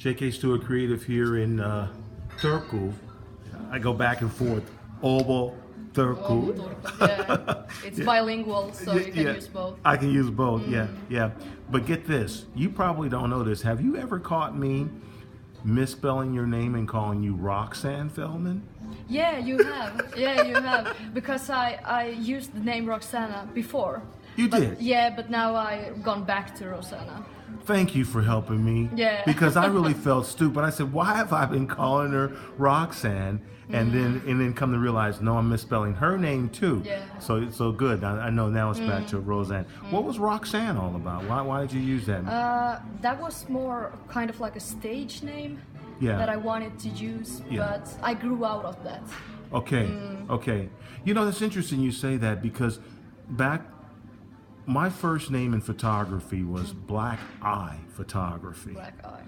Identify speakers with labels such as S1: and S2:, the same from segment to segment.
S1: Jkstewart Creative here in Turku. I go back and forth. Obo, Turku.
S2: Yeah. It's bilingual, so you can use both.
S1: I can use both, yeah. But get this, you probably don't know this. Have you ever caught me misspelling your name and calling you Roxanne Fellman?
S2: Yeah, you have. Yeah, you have. Because I used the name Roxana before.
S1: You did?
S2: Yeah, but now I've gone back to Rosanna.
S1: Thank you for helping me.
S2: Yeah.
S1: Because I really felt stupid. I said, why have I been calling her Roxanne? And then come to realize, no, I'm misspelling her name too.
S2: Yeah.
S1: So good. I know now it's back to Roseanne. What was Roxanne all about? Why did you use that?
S2: That was more kind of like a stage name that I wanted to use, but I grew out of that.
S1: Okay. You know, it's interesting you say that because my first name in photography was Black Eye Photography.
S2: Black Eye.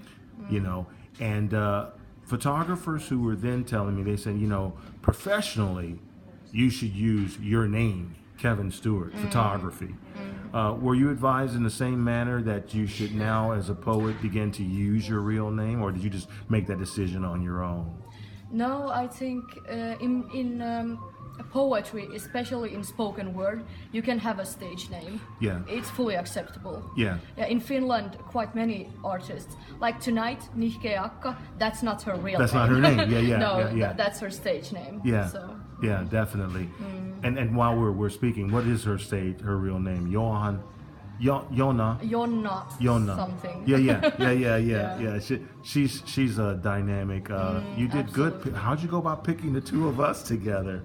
S1: You know, and photographers who were then telling me, they said, you know, professionally, you should use your name, Kevin Stewart, photography. Were you advised in the same manner that you should now, as a poet, begin to use your real name, or did you just make that decision on your own?
S2: No, I think in poetry, especially in spoken word, you can have a stage name.
S1: Yeah.
S2: It's fully acceptable.
S1: Yeah.
S2: In Finland, quite many artists, like tonight, Jkstewart, that's not her real name.
S1: That's not her name. Yeah.
S2: No, that's her stage name.
S1: Yeah.
S2: So.
S1: Yeah, definitely. And while we're speaking, what is her real name? Jonna
S2: something.
S1: Yeah. She's a dynamic. You did
S2: absolutely.
S1: good. How'd you go about picking the two of us together?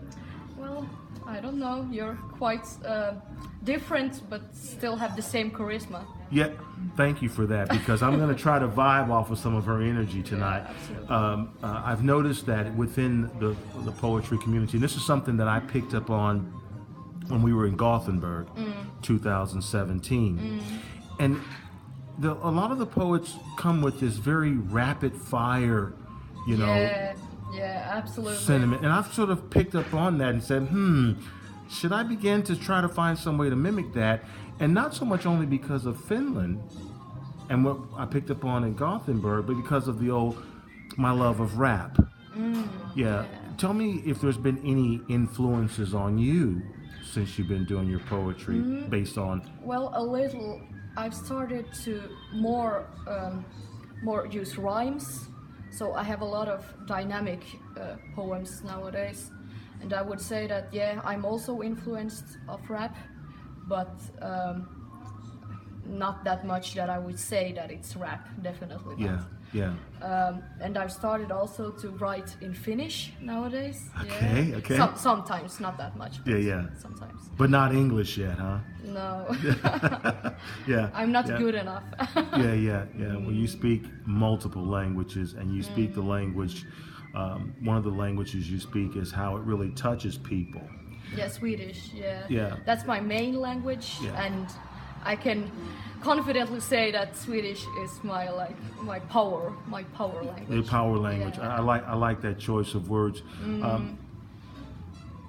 S2: Well, I don't know. You're quite different, but still have the same charisma.
S1: Yeah, thank you for that, because I'm going to try to vibe off of some of her energy tonight.
S2: Yeah,
S1: I've noticed that within the poetry community, and this is something that I picked up on when we were in Gothenburg, 2017. And a lot of the poets come with this very rapid fire, you know,
S2: absolutely.
S1: sentiment. And I've sort of picked up on that and said, should I begin to try to find some way to mimic that? And not so much only because of Finland and what I picked up on in Gothenburg, but because of my love of rap. Tell me if there's been any influences on you since you've been doing your poetry based on...
S2: Well, a little. I've started to more use rhymes. So I have a lot of dynamic poems nowadays. And I would say that, I'm also influenced of rap, but not that much that I would say that it's rap, definitely not. And I've started also to write in Finnish nowadays.
S1: Okay.
S2: Sometimes, not that much. But sometimes.
S1: But not English yet, huh?
S2: No. I'm not good enough.
S1: Well, you speak multiple languages, and you speak the language. One of the languages you speak is how it really touches people.
S2: Yeah, Swedish.
S1: Yeah.
S2: That's my main language, and I can confidently say that Swedish is my power language.
S1: The power language. I like that choice of words.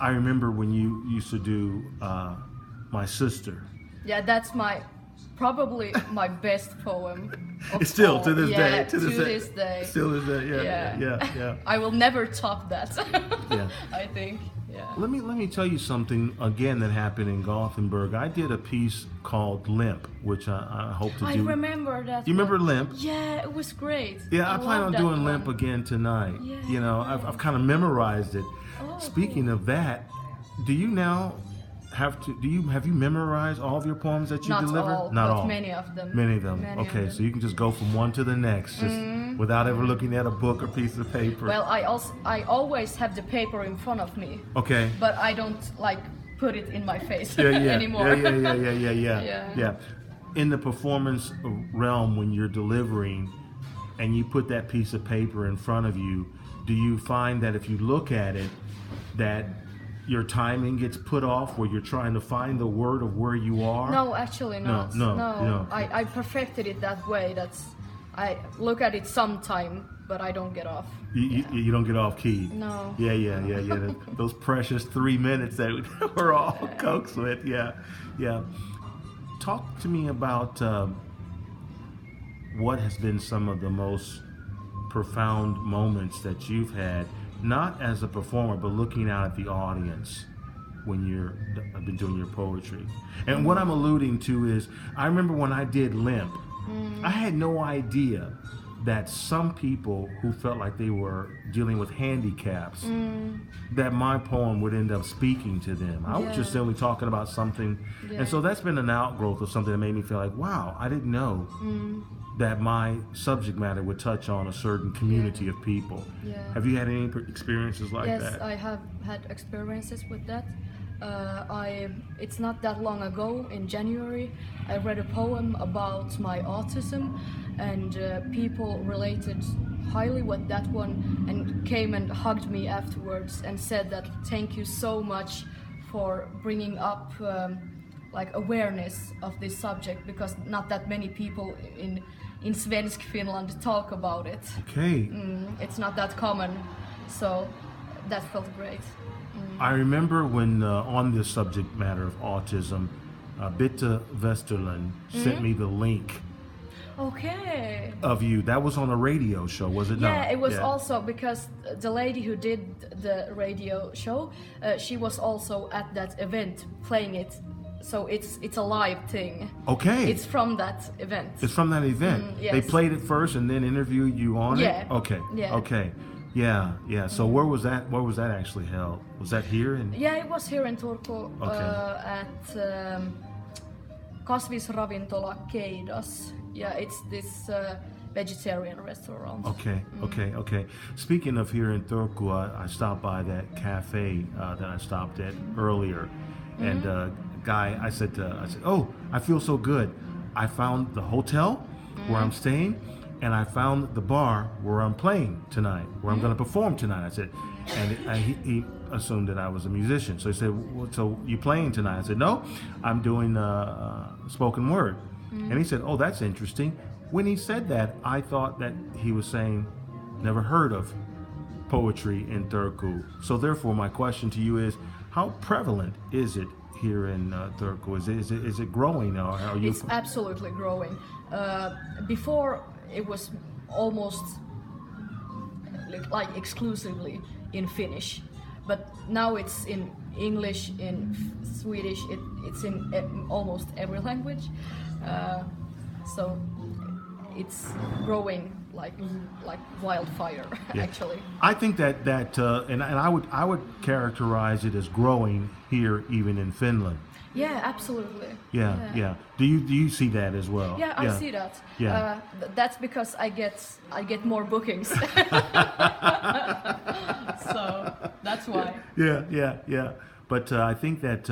S1: I remember when you used to do My Sister.
S2: Yeah, that's probably my best poem.
S1: It's still to this day.
S2: To this day.
S1: Still is that? Yeah.
S2: I will never top that. I think. Yeah.
S1: Let me tell you something again that happened in Gothenburg. I did a piece called Limp, which I hope to do.
S2: I remember that.
S1: You remember Limp?
S2: Yeah, it was great.
S1: Yeah, I plan on doing Limp again tonight.
S2: Yeah,
S1: you know, I've kind of memorized it. Speaking of that, do you now have you memorized all of your poems that you deliver?
S2: Not all. Many of them.
S1: Many of them. Okay, so you can just go from one to the next, just without ever looking at a book or piece of paper.
S2: Well, I always have the paper in front of me.
S1: Okay.
S2: But I don't put it in my face anymore.
S1: Yeah. In the performance realm, when you're delivering, and you put that piece of paper in front of you, do you find that if you look at it, that your timing gets put off where you're trying to find the word of where you are?
S2: No, actually not.
S1: No.
S2: I perfected it that way. I look at it sometime, but I don't get off.
S1: You don't get off key?
S2: No.
S1: Yeah. Those precious 3 minutes that we're all coaxed with. Yeah. Talk to me about what has been some of the most profound moments that you've had, not as a performer, but looking out at the audience when I've been doing your poetry? And what I'm alluding to is, I remember when I did Limp, I had no idea that some people who felt like they were dealing with handicaps, that my poem would end up speaking to them. I was just simply talking about something. And so that's been an outgrowth of something that made me feel like, wow, I didn't know that my subject matter would touch on a certain community of people. Have you had any experiences like that?
S2: Yes, I have had experiences with that. It's not that long ago, in January, I read a poem about my autism, and people related highly with that one and came and hugged me afterwards and said that thank you so much for bringing up like awareness of this subject, because not that many people in Svensk Finland talk about it.
S1: Okay.
S2: It's not that common, so that felt great.
S1: I remember when on this subject matter of autism, Bitte Westerlund sent me the link of you. That was on a radio show, was it not?
S2: Yeah, it was also because the lady who did the radio show, she was also at that event playing it. So it's a live thing.
S1: Okay.
S2: It's from that event.
S1: It's from that event.
S2: Yes.
S1: They played it first and then interviewed you on it? Okay.
S2: Yeah.
S1: Okay. Yeah. So where was that? Where was that actually held? Was that here in?
S2: Yeah, it was here in Turku at Kasvisravintola Keidas. Yeah, it's this vegetarian restaurant.
S1: Okay. Speaking of here in Turku, I stopped by that cafe that I stopped at earlier, and guy, I said, oh, I feel so good. I found the hotel where I'm staying, and I found the bar where I'm playing tonight, where I'm going to perform tonight. I said, and he assumed that I was a musician. So he said, well, so you playing tonight? I said, no, I'm doing spoken word. And he said, oh, that's interesting. When he said that, I thought that he was saying, never heard of poetry in Turku. So therefore, my question to you is, how prevalent is it here in Turku? Is it growing? Or are you?
S2: It's absolutely growing. Before it was almost like exclusively in Finnish, but now it's in English, in Swedish. It's in almost every language. So it's growing like wildfire. Actually,
S1: I think that and I would characterize it as growing here, even in Finland.
S2: Yeah, absolutely.
S1: Yeah. Do you see that as well?
S2: Yeah, I see that.
S1: Yeah.
S2: That's because I get more bookings. So that's why.
S1: Yeah. But I think that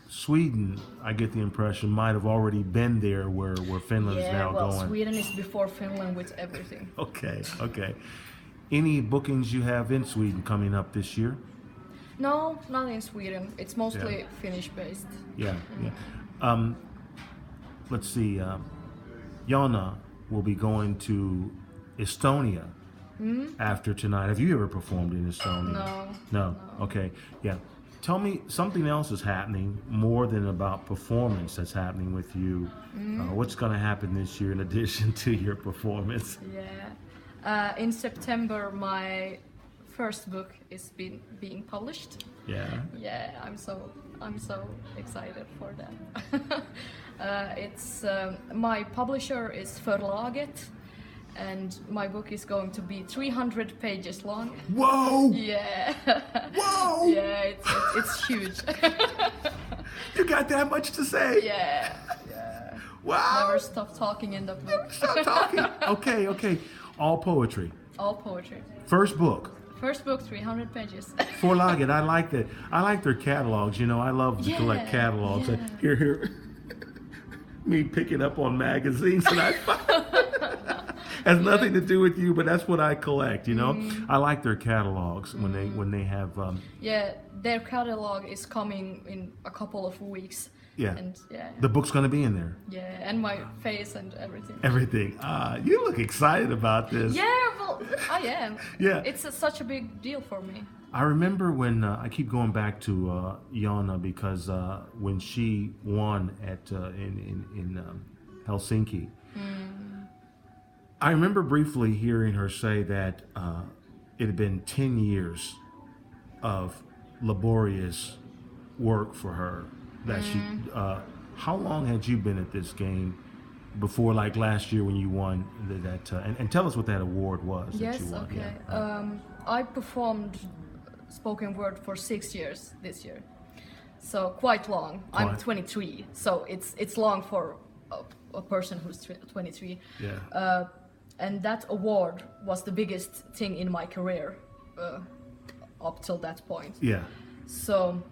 S1: Sweden, I get the impression, might have already been there where Finland is now going.
S2: Sweden is before Finland with everything.
S1: Okay. Any bookings you have in Sweden coming up this year?
S2: No, not in Sweden. It's mostly Finnish-based.
S1: Yeah. Let's see. Jonna will be going to Estonia after tonight. Have you ever performed in Estonia? No. Okay. Yeah. Tell me, something else is happening more than about performance that's happening with you. What's going to happen this year in addition to your performance?
S2: Yeah. In September, my first book is being published. Yeah, I'm so excited for that. It's my publisher is Förlaget, and my book is going to be 300 pages long.
S1: Whoa!
S2: Yeah.
S1: Whoa!
S2: Yeah, it's huge.
S1: You got that much to say?
S2: Yeah.
S1: Wow!
S2: Never stop talking in the book.
S1: Stop talking. Okay. All poetry.
S2: All poetry.
S1: First book.
S2: First book, 300 pages.
S1: Förlaget, I like that. I like their catalogs. You know, I love to collect catalogs.
S2: Yeah.
S1: Here. Me picking up on magazines and has nothing to do with you, but that's what I collect. You know, I like their catalogs when they have.
S2: Yeah, their catalog is coming in a couple of weeks.
S1: Yeah.
S2: And
S1: the book's going to be in there.
S2: Yeah, and my face and everything.
S1: Everything. You look excited about this.
S2: Yeah, well, I am.
S1: Yeah.
S2: It's such a big deal for me.
S1: I remember when I keep going back to Jonna because when she won at in Helsinki, I remember briefly hearing her say that it had been 10 years of laborious work for her. That she. How long had you been at this game before, like last year when you won and tell us what that award was that you won.
S2: Okay.
S1: Yeah.
S2: I performed spoken word for 6 years this year, so quite long. I'm 23, so it's long for a person who's 23.
S1: Yeah.
S2: And that award was the biggest thing in my career up till that point.
S1: Yeah.
S2: So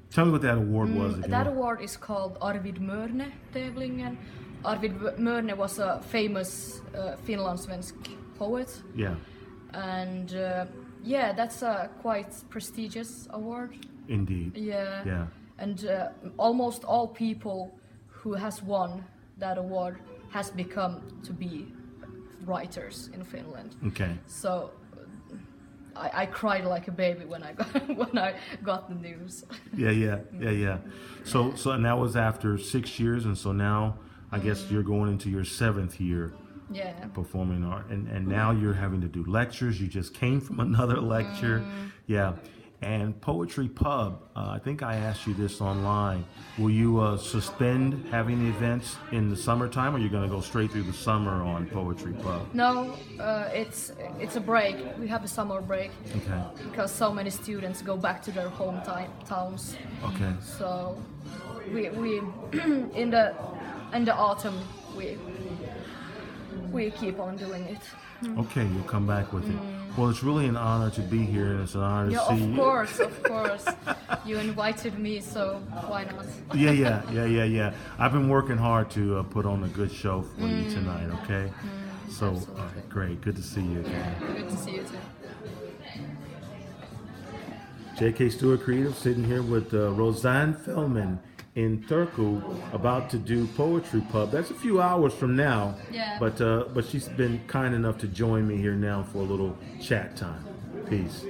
S1: tell me what that award was.
S2: That award is called Arvid Mörne-tävlingen. Arvid Mörne was a famous Finlandssvensk poet.
S1: Yeah.
S2: And that's a quite prestigious award.
S1: Indeed.
S2: Yeah.
S1: Yeah.
S2: And almost all people who has won that award has become to be writers in Finland.
S1: Okay.
S2: So I cried like a baby when I got the news.
S1: Yeah. So and that was after 6 years, and so now I guess you're going into your 7th year.
S2: Yeah.
S1: Performing art, and now you're having to do lectures. You just came from another lecture. Yeah. And Poetry Pub, I think I asked you this online. Will you suspend having the events in the summertime, or are you going to go straight through the summer on Poetry Pub?
S2: No, it's a break. We have a summer break.
S1: Okay.
S2: Because so many students go back to their towns.
S1: Okay.
S2: So we in the autumn we keep on doing it.
S1: Okay, you'll come back with it. Well, it's really an honor to be here, and it's an honor to see you.
S2: Of course. You invited me, so why not?
S1: Yeah. I've been working hard to put on a good show for you tonight, okay? So, great. Good to see you again.
S2: Good to see you too.
S1: Jkstewart Creative sitting here with Rosanna Fellman in Turku, about to do Poetry Pub. That's a few hours from now.
S2: Yeah.
S1: But she's been kind enough to join me here now for a little chat time. Peace.